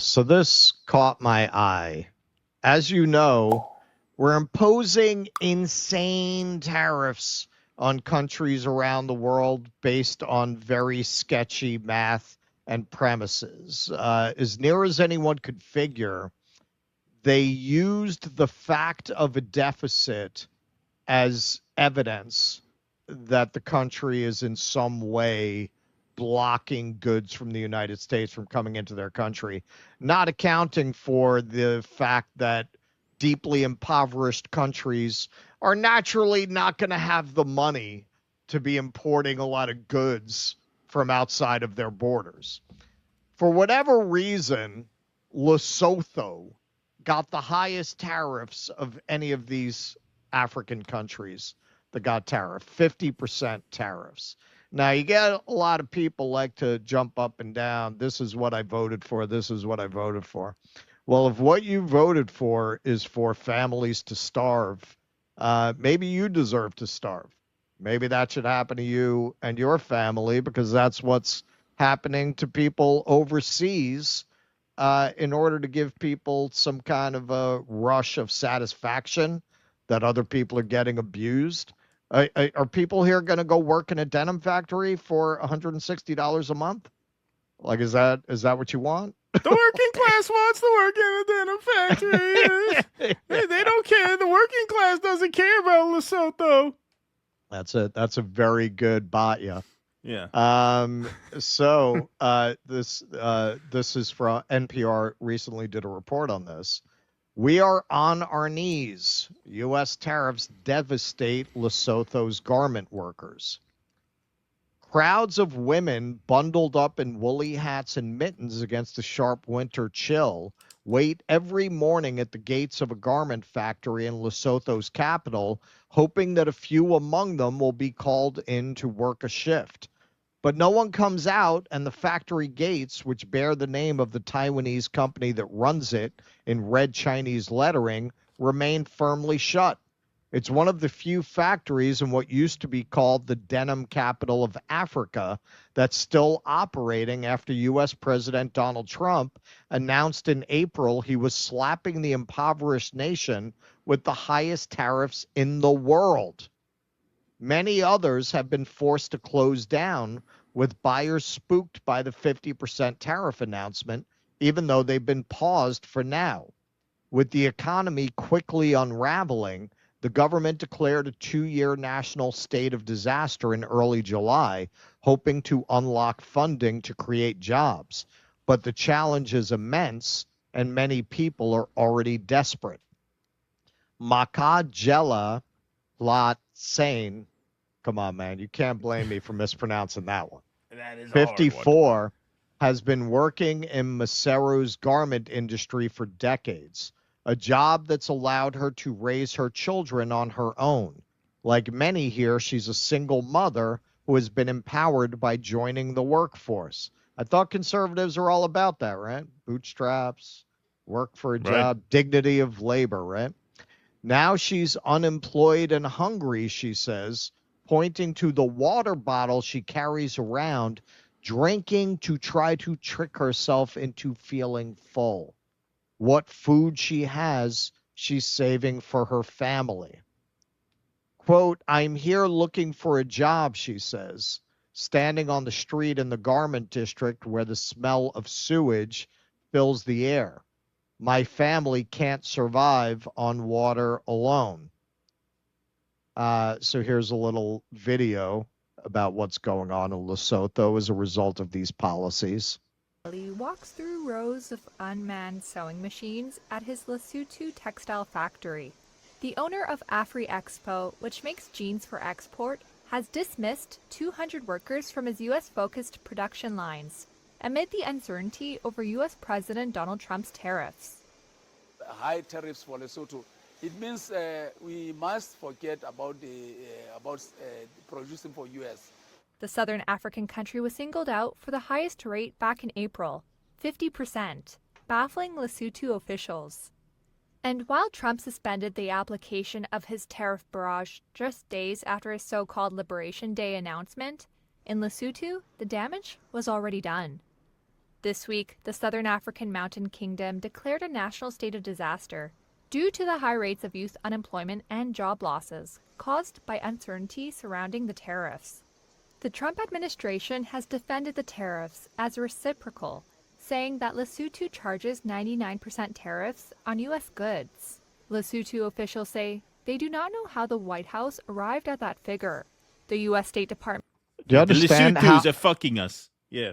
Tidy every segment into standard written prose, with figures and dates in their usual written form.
So this caught my eye. As you know, we're imposing insane tariffs on countries around the world based on very sketchy math and premises. As near as anyone could figure, they used the fact of a deficit as evidence that the country is in some way blocking goods from the United States from coming into their country, not accounting for the fact that deeply impoverished countries are naturally not going to have the money to be importing a lot of goods from outside of their borders. For whatever reason, Lesotho got the highest tariffs of any of these African countries that got tariff, 50% tariffs. Now, you get a lot of people like to jump up and down. This is what I voted for. This is what I voted for. Well, if what you voted for is for families to starve, maybe you deserve to starve. Maybe that should happen to you and your family because that's what's happening to people overseas in order to give people some kind of a rush of satisfaction that other people are getting abused. Are people here going to go work in a denim factory for $160 a month? Like, is that what you want? The working class wants to work in a denim factory. They don't care. The working class doesn't care about Lesotho. That's a very good batya. Yeah. So this is from NPR. Recently did a report on this. We are on our knees. U.S. tariffs devastate Lesotho's garment workers. Crowds of women bundled up in woolly hats and mittens against the sharp winter chill wait every morning at the gates of a garment factory in Lesotho's capital, hoping that a few among them will be called in to work a shift. But no one comes out, and the factory gates, which bear the name of the Taiwanese company that runs it in red Chinese lettering, remain firmly shut. It's one of the few factories in what used to be called the denim capital of Africa that's still operating after U.S. President Donald Trump announced in April he was slapping the impoverished nation with the highest tariffs in the world. Many others have been forced to close down, with buyers spooked by the 50% tariff announcement, even though they've been paused for now. With the economy quickly unraveling, the government declared a 2-year national state of disaster in early July, hoping to unlock funding to create jobs. But the challenge is immense, and many people are already desperate. Makajela Lot Sane, come on, man, you can't blame me for mispronouncing that one. That is 54, has been working in Maseru's garment industry for decades, a job that's allowed her to raise her children on her own. Like many here, she's a single mother who has been empowered by joining the workforce. I thought conservatives are all about that, right? Bootstraps, work for a job, dignity of labor, right? Now she's unemployed and hungry, she says, pointing to the water bottle she carries around, drinking to try to trick herself into feeling full. What food she has, she's saving for her family. Quote, I'm here looking for a job, she says, standing on the street in the garment district where the smell of sewage fills the air. My family can't survive on water alone. So here's a little video about what's going on in Lesotho as a result of these policies. He walks through rows of unmanned sewing machines at his Lesotho textile factory. The owner of Afri Expo, which makes jeans for export, has dismissed 200 workers from his U.S.-focused production lines amid the uncertainty over U.S. President Donald Trump's tariffs. High tariffs for Lesotho, it means we must forget about producing for U.S. The southern African country was singled out for the highest rate back in April, 50%, baffling Lesotho officials. And while Trump suspended the application of his tariff barrage just days after his so-called Liberation Day announcement, in Lesotho, the damage was already done. This week, the Southern African Mountain Kingdom declared a national state of disaster due to the high rates of youth unemployment and job losses caused by uncertainty surrounding the tariffs. The Trump administration has defended the tariffs as reciprocal, saying that Lesotho charges 99% tariffs on U.S. goods. Lesotho officials say they do not know how the White House arrived at that figure. The U.S. State Department... Do you understand the how... Lesothos are fucking us. Yeah.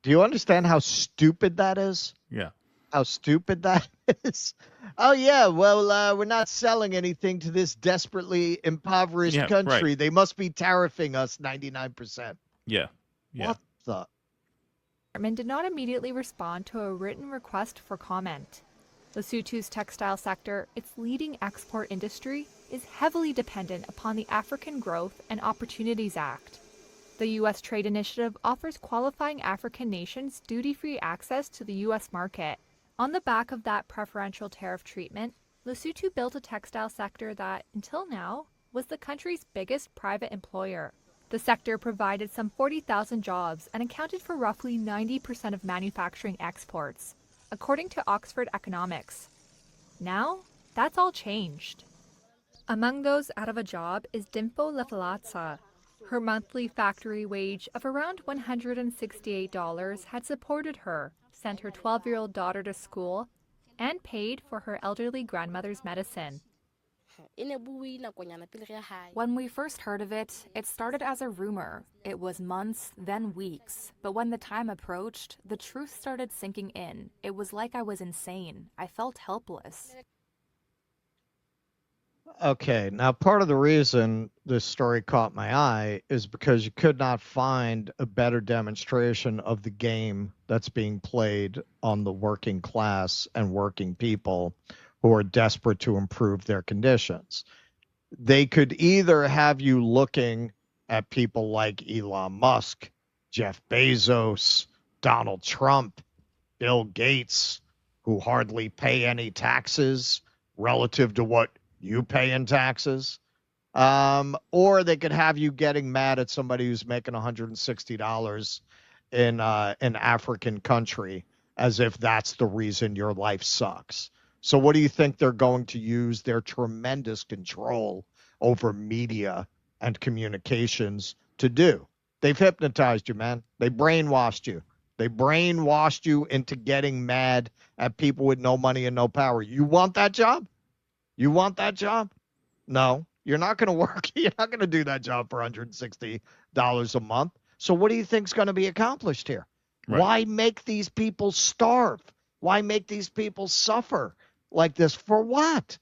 Do you understand how stupid that is? Yeah. How stupid that is? Oh, yeah, well, we're not selling anything to this desperately impoverished country. Right. They must be tariffing us 99%. Yeah. What the... did not immediately respond to a written request for comment. Lesotho's textile sector, its leading export industry, is heavily dependent upon the African Growth and Opportunities Act. The U.S. Trade Initiative offers qualifying African nations duty-free access to the U.S. market. On the back of that preferential tariff treatment, Lesotho built a textile sector that, until now, was the country's biggest private employer. The sector provided some 40,000 jobs and accounted for roughly 90% of manufacturing exports, according to Oxford Economics. Now, that's all changed. Among those out of a job is Dimfo Lefalatsa. Her monthly factory wage of around $168 had supported her, sent her 12-year-old daughter to school, and paid for her elderly grandmother's medicine. When we first heard of it, it started as a rumor. It was months, then weeks. But when the time approached, the truth started sinking in. It was like I was insane. I felt helpless. Okay, now part of the reason this story caught my eye is because you could not find a better demonstration of the game that's being played on the working class and working people who are desperate to improve their conditions. They could either have you looking at people like Elon Musk, Jeff Bezos, Donald Trump, Bill Gates, who hardly pay any taxes relative to what you pay in taxes, or they could have you getting mad at somebody who's making $160 in an African country as if that's the reason your life sucks. So what do you think they're going to use their tremendous control over media and communications to do? They've hypnotized you, man. They brainwashed you. They brainwashed you into getting mad at people with no money and no power. You want that job? You want that job? No, you're not going to work. You're not going to do that job for $160 a month. So what do you think is going to be accomplished here? Right. Why make these people starve? Why make these people suffer like this? For what?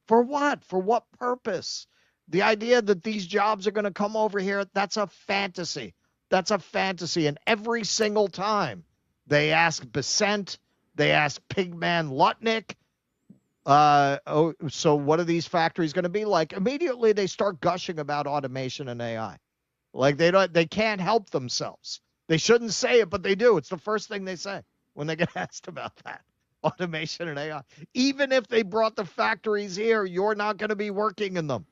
For what? For what purpose? The idea that these jobs are going to come over here, that's a fantasy. That's a fantasy. And every single time they ask Besant, they ask Pigman Lutnick, so what are these factories going to be like? Immediately they start gushing about automation and AI. Like they can't help themselves. They shouldn't say it, but they do. It's the first thing they say when they get asked about that. Automation and AI. Even if they brought the factories here, you're not going to be working in them.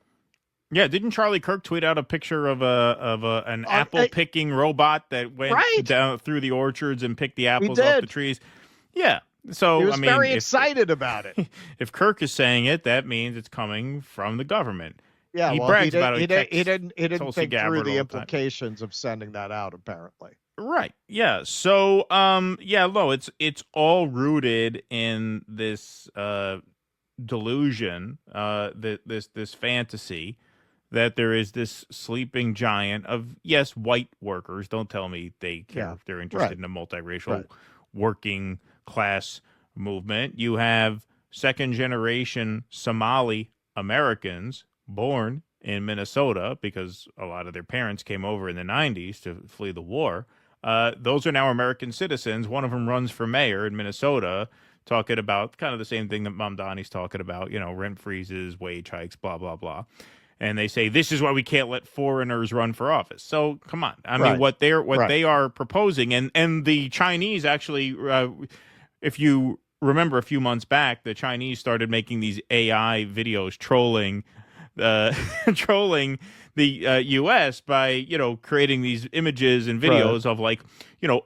Yeah, didn't Charlie Kirk tweet out a picture of an apple picking robot that went down through the orchards and picked the apples off the trees? Yeah. So he was very excited about it. If Kirk is saying it, that means it's coming from the government. Yeah, he brags about it. He didn't think through the implications of sending that out, apparently. Right. Yeah. So, it's all rooted in this delusion, this fantasy that there is this sleeping giant of, yes, white workers. Don't tell me they care if they're interested in a multiracial working class movement. You have second-generation Somali Americans born in Minnesota because a lot of their parents came over in the 90s to flee the war. Those are now American citizens. One of them runs for mayor in Minnesota, talking about kind of the same thing that Mamdani's talking about, rent freezes, wage hikes, blah, blah, blah. And they say, this is why we can't let foreigners run for office. So come on. I mean, what they are proposing, and the Chinese actually, if you remember a few months back, the Chinese started making these AI videos trolling trolling the U.S. by creating these images and videos of like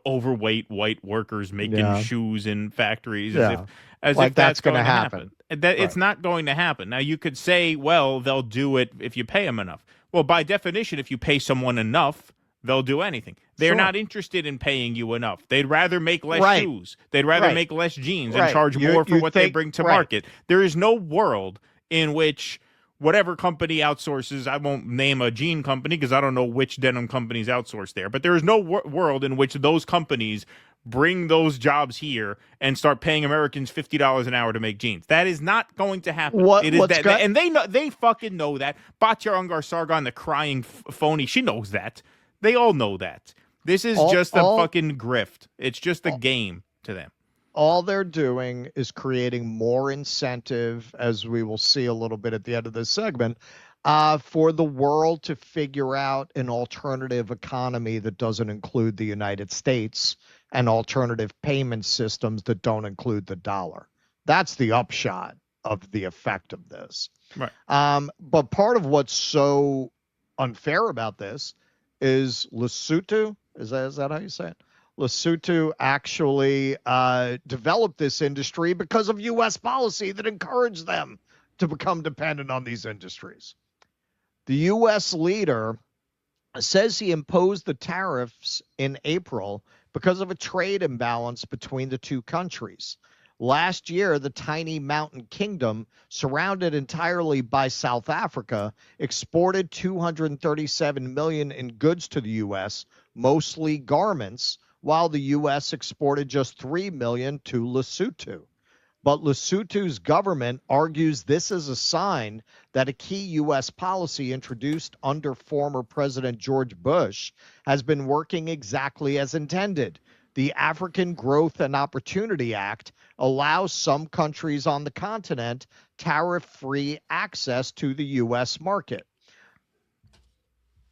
overweight white workers making shoes in factories as like if that's going to happen. That it's not going to happen. Now you could say, well, they'll do it if you pay them enough. Well, by definition, if you pay someone enough, they'll do anything. They're not interested in paying you enough. They'd rather make less shoes. They'd rather make less jeans and charge more for what they bring to market. There is no world in which whatever company outsources, I won't name a jean company because I don't know which denim companies outsource there, but there is no world in which those companies bring those jobs here and start paying Americans $50 an hour to make jeans. That is not going to happen. And they fucking know that. Batya Ungar Sargon, the crying phony, she knows that. They all know that. This is just a fucking grift. It's just a game to them. All they're doing is creating more incentive, as we will see a little bit at the end of this segment, for the world to figure out an alternative economy that doesn't include the United States and alternative payment systems that don't include the dollar. That's the upshot of the effect of this. Right. But part of what's so unfair about this is Lesotho. Is that how you say it? Lesotho actually developed this industry because of U.S. policy that encouraged them to become dependent on these industries. The U.S. leader says he imposed the tariffs in April because of a trade imbalance between the two countries. Last year, the tiny mountain kingdom, surrounded entirely by South Africa, exported $237 million in goods to the U.S., mostly garments, while the U.S. exported just $3 million to Lesotho. But Lesotho's government argues this is a sign that a key U.S. policy introduced under former President George Bush has been working exactly as intended. The African Growth and Opportunity Act allows some countries on the continent tariff-free access to the U.S. market.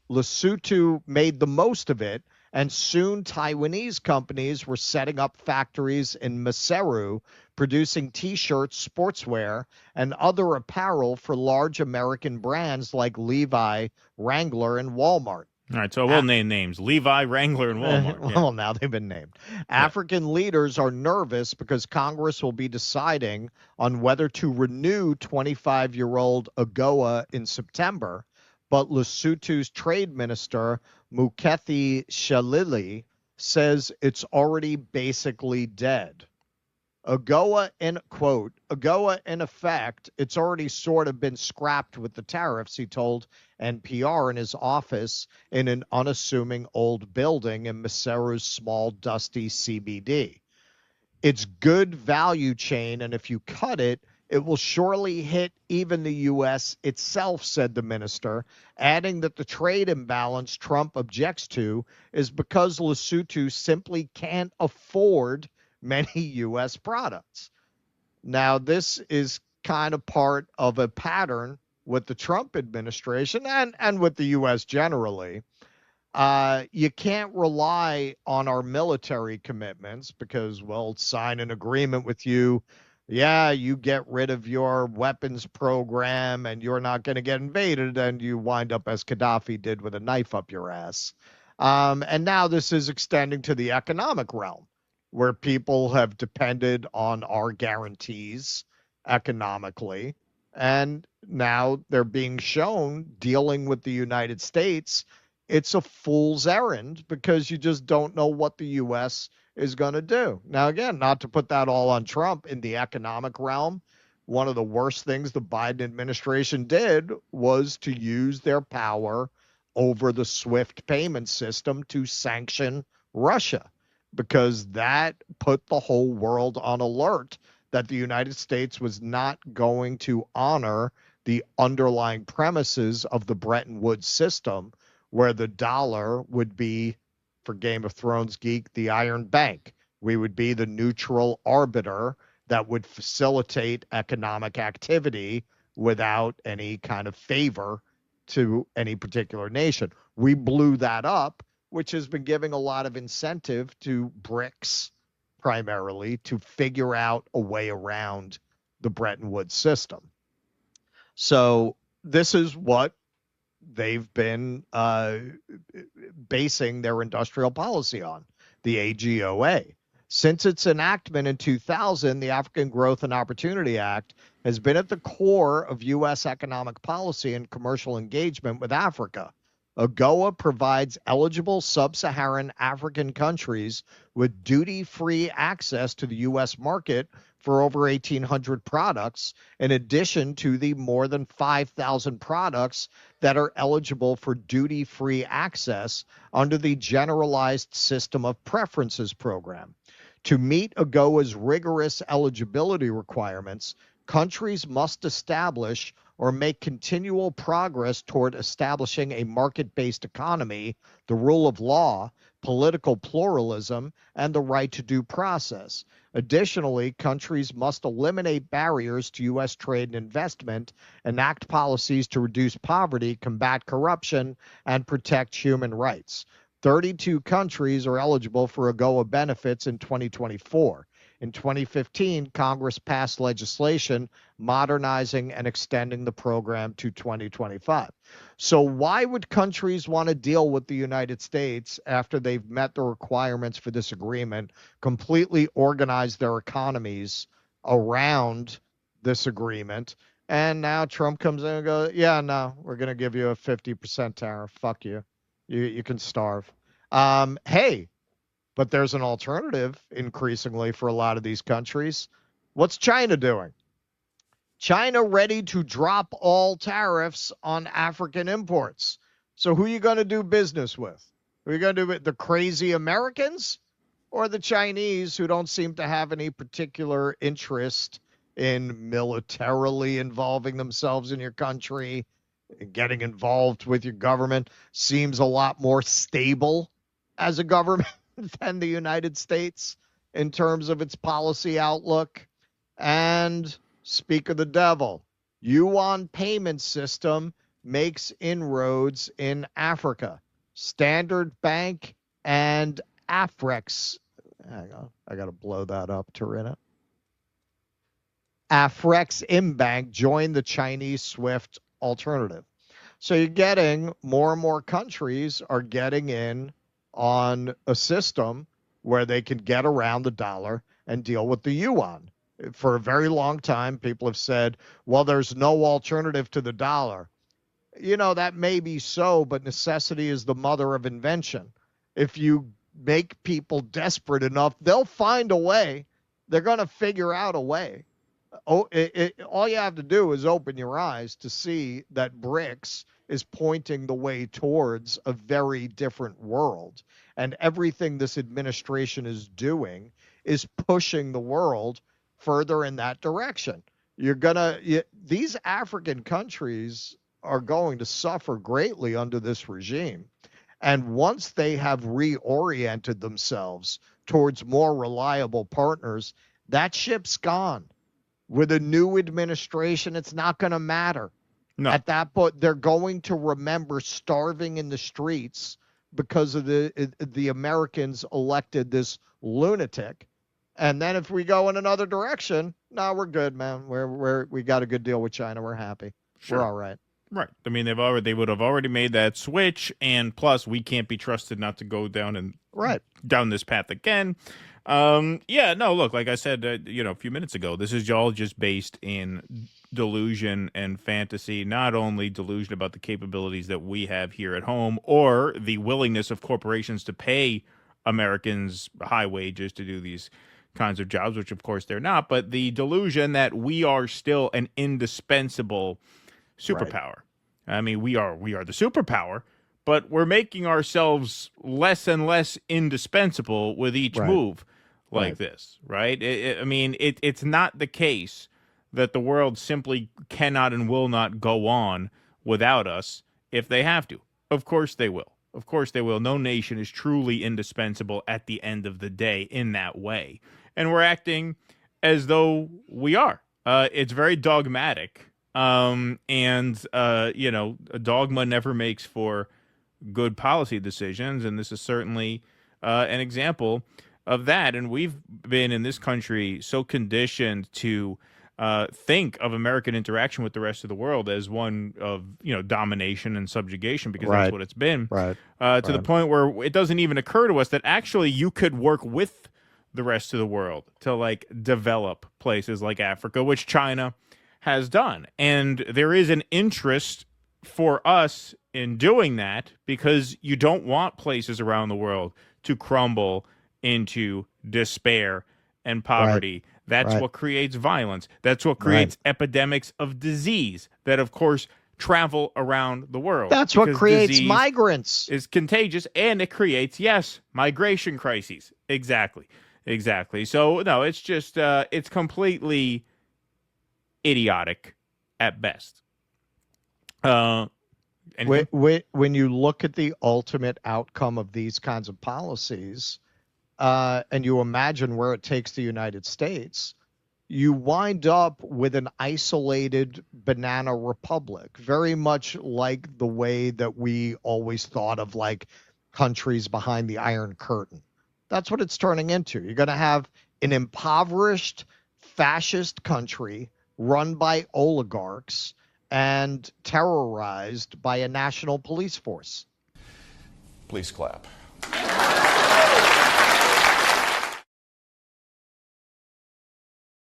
Lesotho made the most of it, and soon Taiwanese companies were setting up factories in Maseru, producing T-shirts, sportswear, and other apparel for large American brands like Levi, Wrangler, and Walmart. All right, so we'll name names. Levi, Wrangler, and Walmart. Well, now they've been named. African leaders are nervous because Congress will be deciding on whether to renew 25-year-old AGOA in September, but Lesotho's trade minister, Mukethi Shalili, says it's already basically dead. AGOA, in effect, it's already sort of been scrapped with the tariffs, he told NPR in his office in an unassuming old building in Maseru's small, dusty CBD. It's good value chain, and if you cut it, it will surely hit even the U.S. itself, said the minister, adding that the trade imbalance Trump objects to is because Lesotho simply can't afford many U.S. products. Now, this is kind of part of a pattern with the Trump administration and with the U.S. generally. You can't rely on our military commitments because we'll sign an agreement with you. Yeah, you get rid of your weapons program and you're not going to get invaded, and you wind up as Gaddafi did with a knife up your ass. And now this is extending to the economic realm, where people have depended on our guarantees economically. And now they're being shown dealing with the United States. It's a fool's errand because you just don't know what the U.S. is going to do. Now, again, not to put that all on Trump, in the economic realm, one of the worst things the Biden administration did was to use their power over the SWIFT payment system to sanction Russia, because that put the whole world on alert that the United States was not going to honor the underlying premises of the Bretton Woods system, where the dollar would be, for Game of Thrones geek, the Iron Bank. We would be the neutral arbiter that would facilitate economic activity without any kind of favor to any particular nation. We blew that up, which has been giving a lot of incentive to BRICS primarily to figure out a way around the Bretton Woods system. So this is what they've been basing their industrial policy on, the AGOA. Since its enactment in 2000, the African Growth and Opportunity Act has been at the core of U.S. economic policy and commercial engagement with Africa. AGOA provides eligible sub-Saharan African countries with duty-free access to the U.S. market for over 1,800 products, in addition to the more than 5,000 products that are eligible for duty-free access under the Generalized System of Preferences program. To meet AGOA's rigorous eligibility requirements, countries must establish or make continual progress toward establishing a market-based economy, the rule of law, political pluralism, and the right to due process. Additionally, countries must eliminate barriers to U.S. trade and investment, enact policies to reduce poverty, combat corruption, and protect human rights. 32 countries are eligible for AGOA benefits in 2024. In 2015, Congress passed legislation modernizing and extending the program to 2025. So why would countries want to deal with the United States after they've met the requirements for this agreement, completely organize their economies around this agreement? And now Trump comes in and goes, yeah, no, we're going to give you a 50% tariff. Fuck you. You can starve. Hey, but there's an alternative increasingly for a lot of these countries. What's China doing? China ready to drop all tariffs on African imports. So who are you going to do business with? Are you going to do the crazy Americans or the Chinese, who don't seem to have any particular interest in militarily involving themselves in your country? Getting involved with your government seems a lot more stable as a government than the United States in terms of its policy outlook. And speak of the devil, yuan payment system makes inroads in Africa. Standard Bank and Afrex, hang on, I got to blow that up, Tarina. Afrex Imbank joined the Chinese SWIFT alternative. So you're getting more and more countries are getting in on a system where they can get around the dollar and deal with the yuan. For a very long time, people have said, well, there's no alternative to the dollar. You know, that may be so, but necessity is the mother of invention. If you make people desperate enough, they'll find a way. They're going to figure out a way. All you have to do is open your eyes to see that BRICS is pointing the way towards a very different world. And everything this administration is doing is pushing the world further in that direction. These African countries are going to suffer greatly under this regime. And once they have reoriented themselves towards more reliable partners, that ship's gone. With a new administration, it's not going to matter. No. At that point, they're going to remember starving in the streets because of the Americans elected this lunatic. And then if we go in another direction, no, we're good, man. We got a good deal with China. We're happy. Sure. We're all right. Right. I mean, they would have already made that switch, and plus, we can't be trusted not to go down this path again. Look, like I said, a few minutes ago, this is all just based in delusion and fantasy, not only delusion about the capabilities that we have here at home or the willingness of corporations to pay Americans high wages to do these kinds of jobs, which of course they're not, but the delusion that we are still an indispensable superpower. Right. I mean, we are the superpower, but we're making ourselves less and less indispensable with each move like this, right? It's not the case that the world simply cannot and will not go on without us if they have to. Of course they will. Of course they will. No nation is truly indispensable at the end of the day in that way. And we're acting as though we are. It's very dogmatic. A dogma never makes for good policy decisions, and this is certainly an example of that. And we've been in this country so conditioned to think of American interaction with the rest of the world as one of, domination and subjugation, because that's what it's been. To the point where it doesn't even occur to us that actually you could work with the rest of the world to like develop places like Africa, which China has done. And there is an interest for us in doing that because you don't want places around the world to crumble into despair and poverty. That's what creates violence. That's what creates epidemics of disease that, of course, travel around the world. That's what creates migrants. Is contagious, and it creates, migration crises. Exactly. So, no, it's just, it's completely idiotic at best. When you look at the ultimate outcome of these kinds of policies, and you imagine where it takes the United States, you wind up with an isolated banana republic, very much like the way that we always thought of like countries behind the Iron Curtain. That's what it's turning into. You're going to have an impoverished fascist country run by oligarchs and terrorized by a national police force. Please clap.